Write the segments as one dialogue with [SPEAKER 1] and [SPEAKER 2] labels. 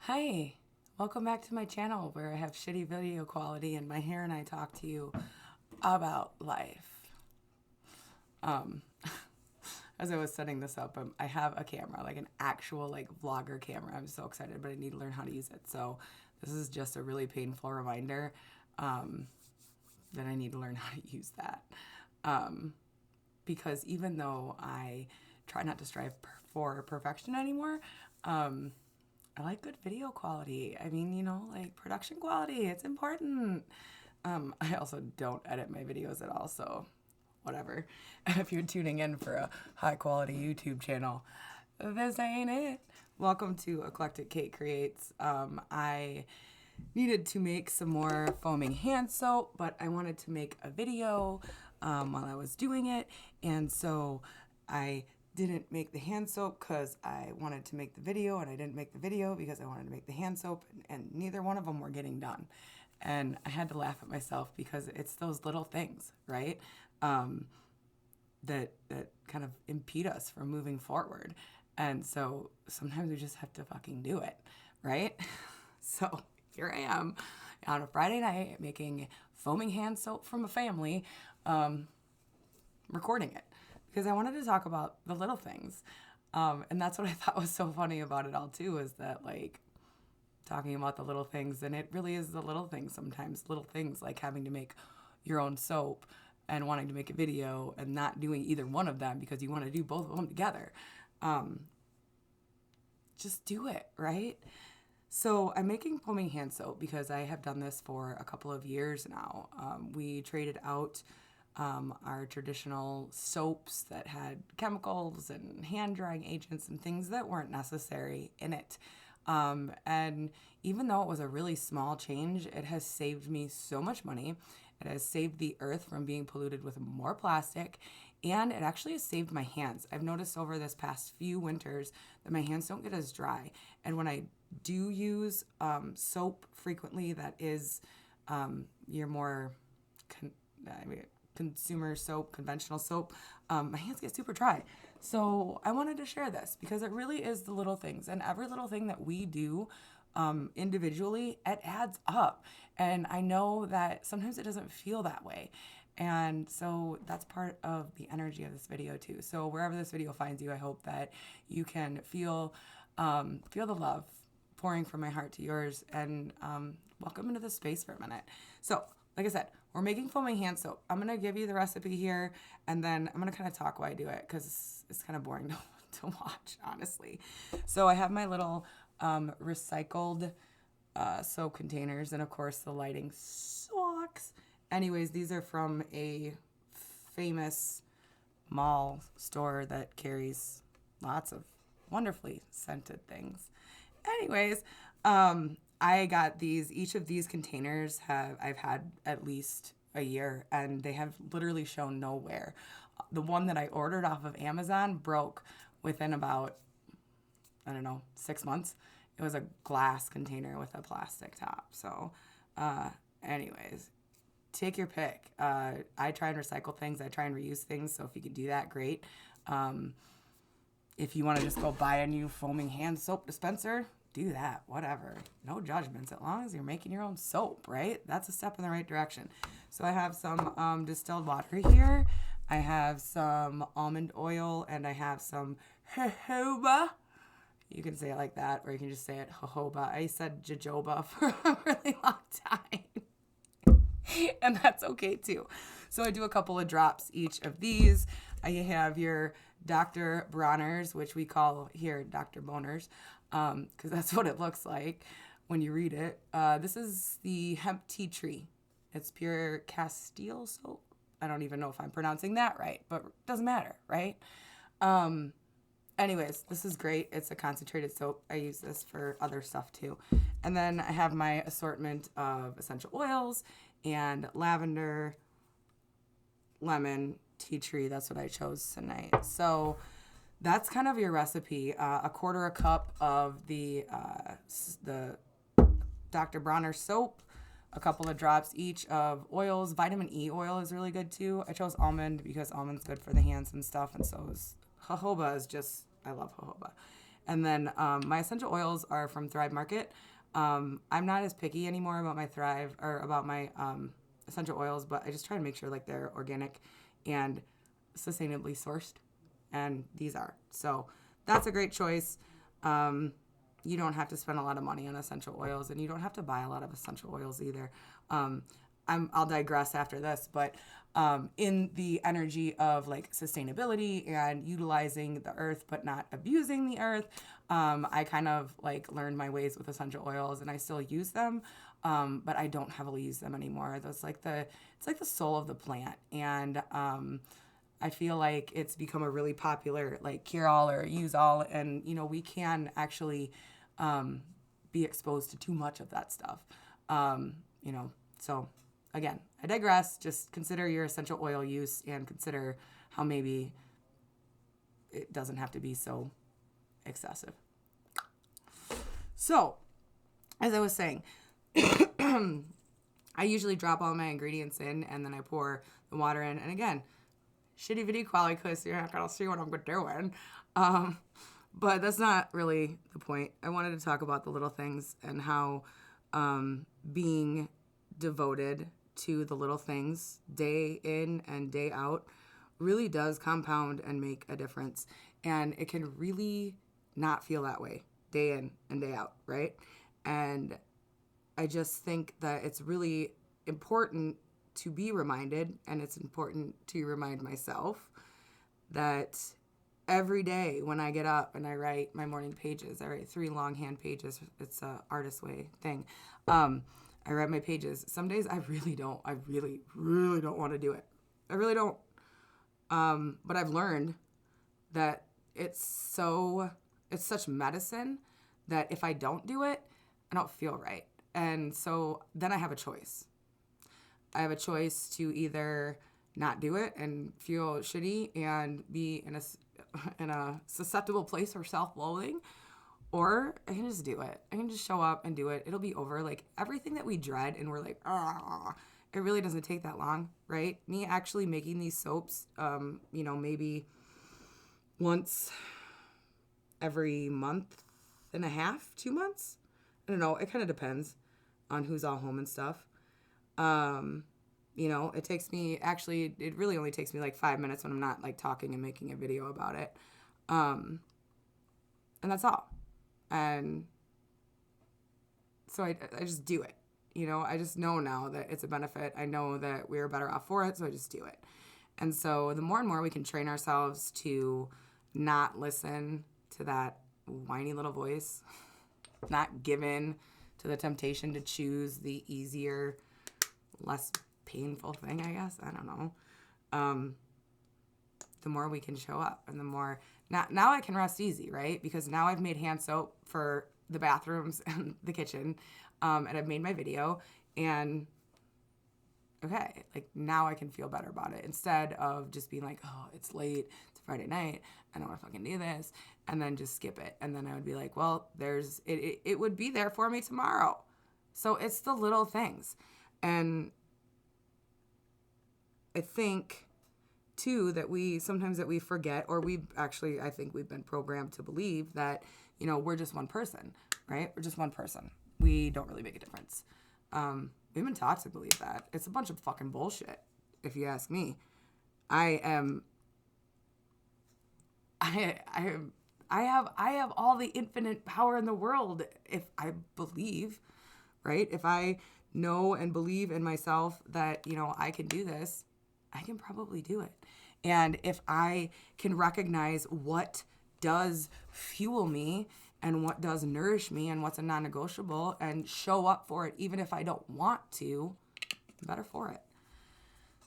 [SPEAKER 1] Hi, welcome back to my channel where I have shitty video quality and my hair and I talk to you about life. Um, as I was setting this up, I have a camera, like an actual vlogger camera. I'm so excited, but I need to learn how to use it. So this is just a really painful reminder that I need to learn how to use that. Because even though I try not to strive for perfection anymore, I like good video quality. I mean, like production quality, it's important. I also don't edit my videos at all, so whatever. If you're tuning in for a high quality YouTube channel, this ain't it. Welcome to Eclectic Kate Creates. I needed to make some more foaming hand soap, but I wanted to make a video while I was doing it, and so I didn't make the hand soap because I wanted to make the video, and I didn't make the video because I wanted to make the hand soap, and neither one of them were getting done. And I had to laugh at myself because it's those little things, right? That kind of impede us from moving forward. And so sometimes we just have to fucking do it, right? So here I am on a Friday night making foaming hand soap from a family, recording it because I wanted to talk about the little things. And that's what I thought was so funny about it all too, is that talking about the little things, and it really is the little things sometimes. Little things like having to make your own soap and wanting to make a video and not doing either one of them because you want to do both of them together. Just do it, right? So I'm making foaming hand soap because I have done this for a couple of years now. We traded out our traditional soaps that had chemicals and hand drying agents and things that weren't necessary in it. And even though it was a really small change, it has saved me so much money. It has saved the earth from being polluted with more plastic, and it actually has saved my hands. I've noticed over this past few winters that my hands don't get as dry. And when I do use soap frequently, that is your more consumer soap, conventional soap, my hands get super dry. So I wanted to share this because it really is the little things, and every little thing that we do individually, it adds up. And I know that sometimes it doesn't feel that way. And so that's part of the energy of this video too. So wherever this video finds you, I hope that you can feel the love pouring from my heart to yours, and welcome into this space for a minute. So like I said, we're making foaming hand soap. I'm going to give you the recipe here, and then I'm going to kind of talk while I do it because it's kind of boring to watch, honestly. So I have my little recycled soap containers, and of course the lighting sucks. Anyways, these are from a famous mall store that carries lots of wonderfully scented things. Anyways, I got these. Each of these containers I've had at least a year, and they have literally shown no wear. The one that I ordered off of Amazon broke within about, I don't know, 6 months. It was a glass container with a plastic top. So, anyways, take your pick. I try and recycle things. I try and reuse things. So if you can do that, great. If you want to just go buy a new foaming hand soap dispenser, do that, whatever. No judgments, as long as you're making your own soap, right? That's a step in the right direction. So I have some distilled water here. I have some almond oil, and I have some jojoba. You can say it like that, or you can just say it jojoba. I said jojoba for a really long time. And that's okay too. So I do a couple of drops each of these. I have your Dr. Bronners, which we call here Dr. Boners, because that's what it looks like when you read it. This is the hemp tea tree. It's pure castile soap. I don't even know if I'm pronouncing that right, but it doesn't matter, right? Anyways, this is great. It's a concentrated soap. I use this for other stuff too. And then I have my assortment of essential oils and lavender, lemon, tea tree. That's what I chose tonight. So that's kind of your recipe. A quarter a cup of the Dr. Bronner soap, a couple of drops each of oils. Vitamin E oil is really good too. I chose almond because almond's good for the hands and stuff, and so is jojoba. I love jojoba. And then my essential oils are from Thrive Market. I'm not as picky anymore about my Thrive or about my essential oils, but I just try to make sure like they're organic and sustainably sourced. And these are. So that's a great choice. You don't have to spend a lot of money on essential oils, and you don't have to buy a lot of essential oils either. I'll digress after this, but in the energy of like sustainability and utilizing the earth but not abusing the earth, I kind of like learned my ways with essential oils, and I still use them, but I don't heavily use them anymore. It's like the soul of the plant, and I feel like it's become a really popular like cure-all or use-all, and we can actually be exposed to too much of that stuff. So again, I digress. Just consider your essential oil use and consider how maybe it doesn't have to be so excessive. So, as I was saying, I usually drop all my ingredients in and then I pour the water in. And again, shitty video quality because you're not going to see what I'm doing. But that's not really the point. I wanted to talk about the little things and how being devoted to the little things day in and day out really does compound and make a difference. And it can really not feel that way day in and day out, right? And I just think that it's really important to be reminded, and it's important to remind myself that every day when I get up and I write my morning pages, I write 3 longhand pages. It's a artist way thing. I write my pages. Some days I really don't. I really, really don't want to do it. I really don't. But I've learned that it's such medicine that if I don't do it, I don't feel right. And so then I have a choice. I have a choice to either not do it and feel shitty and be in a susceptible place for self-loathing, or I can just do it. I can just show up and do it. It'll be over. Like everything that we dread and we're like, it really doesn't take that long, right? Me actually making these soaps, maybe once every month and a half, 2 months. I don't know. It kind of depends on who's all home and stuff. It takes me, actually, it really only takes me like 5 minutes when I'm not like talking and making a video about it. And that's all. And so I just do it. I just know now that it's a benefit. I know that we're better off for it, so I just do it. And so the more and more we can train ourselves to not listen to that whiny little voice, not give in to the temptation to choose the easier, less painful thing, I guess. I don't know. The more we can show up, and the more now I can rest easy, right? Because now I've made hand soap for the bathrooms and the kitchen, and I've made my video, and okay, like now I can feel better about it instead of just being like, oh, it's late, it's Friday night, I don't want to fucking do this, and then just skip it. And then I would be like, well, it would be there for me tomorrow. So it's the little things. And I think too that we forget, or I think we've been programmed to believe that, we're just one person, right? We're just one person. We don't really make a difference. We've been taught to believe that. It's a bunch of fucking bullshit, if you ask me. I have all the infinite power in the world if I believe, right? If I know and believe in myself that, I can do this, I can probably do it. And if I can recognize what does fuel me and what does nourish me and what's a non-negotiable and show up for it, even if I don't want to, I'm better for it.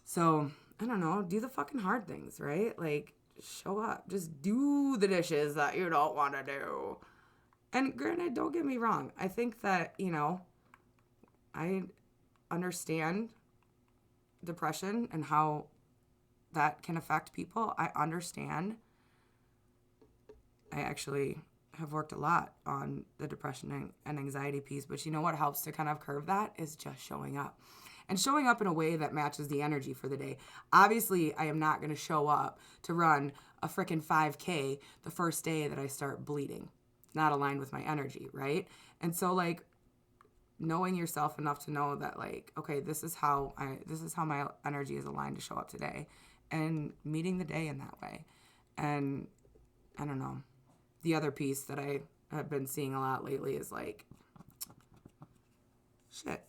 [SPEAKER 1] So, I don't know, do the fucking hard things, right? Like, show up. Just do the dishes that you don't want to do. And granted, don't get me wrong. I think that, I understand depression and how that can affect people. I understand. I actually have worked a lot on the depression and anxiety piece, but you know what helps to kind of curb that is just showing up. And showing up in a way that matches the energy for the day. Obviously, I am not going to show up to run a freaking 5K the first day that I start bleeding. not aligned with my energy, right? And so like knowing yourself enough to know that like, okay, this is how my energy is aligned to show up today, and meeting the day in that way. And I don't know, the other piece that I have been seeing a lot lately is like, shit,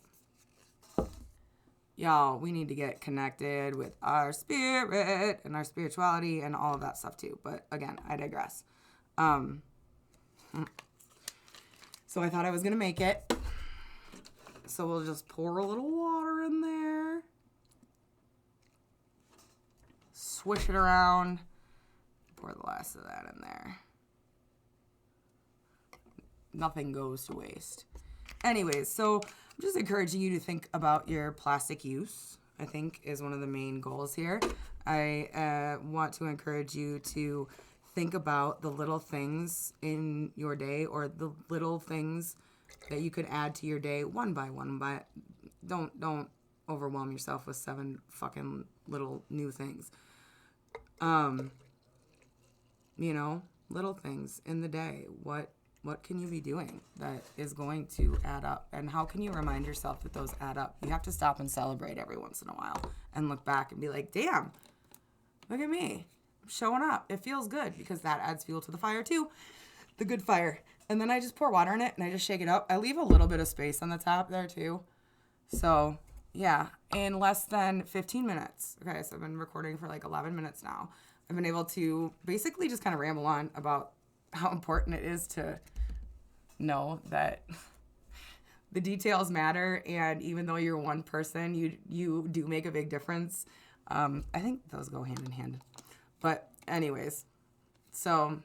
[SPEAKER 1] y'all, we need to get connected with our spirit and our spirituality and all of that stuff too. But again, I digress. So I thought I was going to make it. So we'll just pour a little water in there. Swish it around. Pour the last of that in there. Nothing goes to waste. Anyways, so I'm just encouraging you to think about your plastic use, I think is one of the main goals here. I want to encourage you to think about the little things in your day, or the little things that you could add to your day one by one. But don't overwhelm yourself with 7 fucking little new things. You know, little things in the day. What can you be doing that is going to add up? And how can you remind yourself that those add up? You have to stop and celebrate every once in a while and look back and be like, damn, look at me. I'm showing up. It feels good, because that adds fuel to the fire too. The good fire. And then I just pour water in it and I just shake it up. I leave a little bit of space on the top there too. So yeah, in less than 15 minutes. Okay, so I've been recording for like 11 minutes now. I've been able to basically just kind of ramble on about how important it is to know that the details matter, and even though you're one person, you do make a big difference. I think those go hand in hand. But anyways, so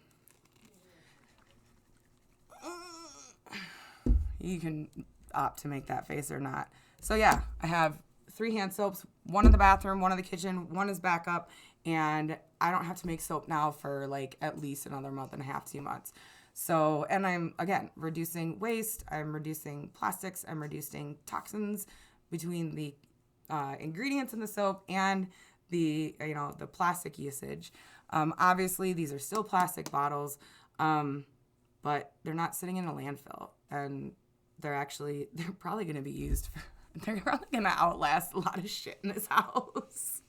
[SPEAKER 1] you can opt to make that face or not. So yeah, I have 3 hand soaps, 1 in the bathroom, 1 in the kitchen, 1 is backup, and I don't have to make soap now for like at least another month and a half, 2 months. So, and I'm, again, reducing waste, I'm reducing plastics, I'm reducing toxins between the ingredients in the soap and the plastic usage. Obviously, these are still plastic bottles, but they're not sitting in a landfill, and they're probably going to be used they're probably going to outlast a lot of shit in this house.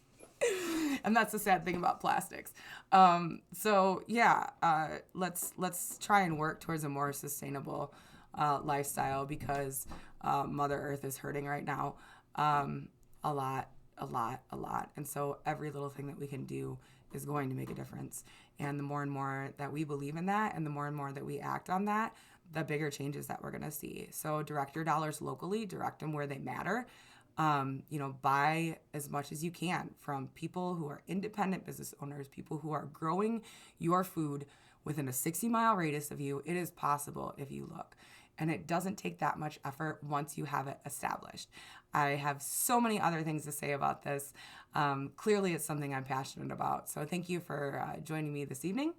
[SPEAKER 1] And that's the sad thing about plastics. So yeah, let's try and work towards a more sustainable lifestyle, because Mother Earth is hurting right now a lot. And so every little thing that we can do is going to make a difference. And the more and more that we believe in that, and the more and more that we act on that, the bigger changes that we're going to see. So direct your dollars locally, direct them where they matter. Buy as much as you can from people who are independent business owners, people who are growing your food within a 60-mile radius of you. It is possible if you look. And it doesn't take that much effort once you have it established. I have so many other things to say about this. Clearly, it's something I'm passionate about. So thank you for joining me this evening.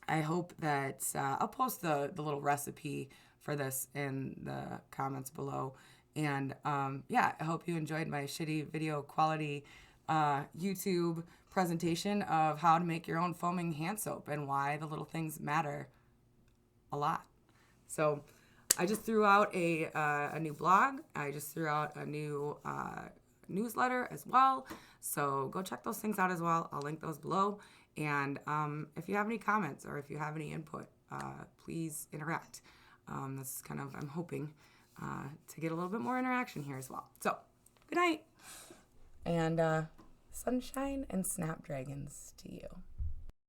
[SPEAKER 1] I hope that I'll post the little recipe for this in the comments below. And I hope you enjoyed my shitty video quality YouTube presentation of how to make your own foaming hand soap and why the little things matter a lot. So I just threw out a new blog. I just threw out a new newsletter as well. So go check those things out as well. I'll link those below. And if you have any comments or if you have any input, please interact. That's kind of, I'm hoping to get a little bit more interaction here as well. So, good night. And sunshine and snapdragons to you.